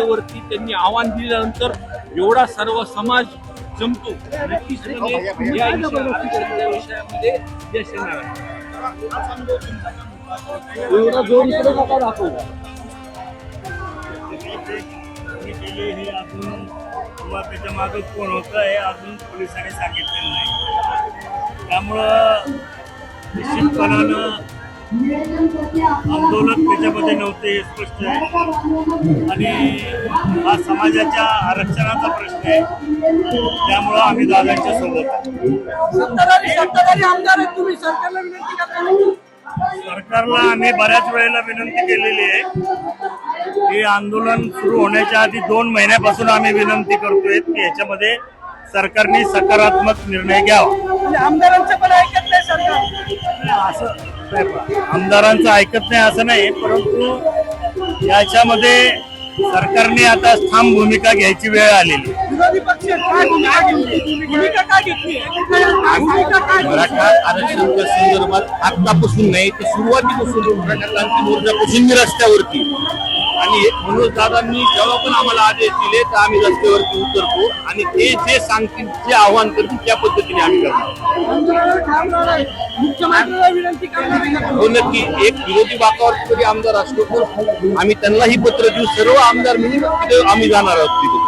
रस्त्यावरती त्यांनी आव्हान दिल्यानंतर एवढा सर्व समाज जमतो नक्कीचपणे या विषयामध्ये यश येणार आहे. एवढा जोर इकडे नका दाखवू. हे अजून किंवा त्याच्या मागे कोण होतं हे अजून पोलिसांनी सांगितलेलं नाही. त्यामुळं निश्चितपणानं आंदोलन त्याच्यामध्ये नव्हते हे स्पष्ट आहे आणि हा समाजाच्या आरक्षणाचा प्रश्न आहे. त्यामुळं आम्ही दादांच्या सोबत सत्ताधारी आमदार आहेत तुम्ही, सरकारला विनंती करता. सरकारला आम्ही बऱ्याच वेळेला विनंती केलेली आहे की आंदोलन सुरू होण्याच्या आधी 2 महिन्यापासून आम्ही विनंती करतोय की याच्यामध्ये सरकारने सकारात्मक निर्णय घ्यावा. म्हणजे आमदारांचं पण ऐकत नाही सरकार. असं आमदारांचं ऐकत नाही असं नाही, परंतु याच्यामध्ये सरकारने आता ठाम भूमिका घ्यायची वेळ आलेली. विरोधी पक्ष काय भूमिका घेतली? भूमिका काय घेतली? भूमिका काय? मराठा आरक्षणाच्या संदर्भात आतापासून नाही तर सुरुवातीपासून मराठा क्रांती मोर्चापासून मी रस्त्यावरती आणि मनोज दादांनी जेव्हा पण आम्हाला आदेश दिले तर आम्ही रस्त्यावरती उतरतो आणि ते जे सांगतील जे आव्हान करतील त्या पद्धतीने आम्ही करतो. मुख्यमंत्र्यांना विनंती करणार. हो नक्की. एक विरोधी बाकावरती जरी आमदार असतो तर आम्ही त्यांनाही पत्र देऊ. सर्व आमदार मिळून तिथे आम्ही जाणार आहोत तिथे.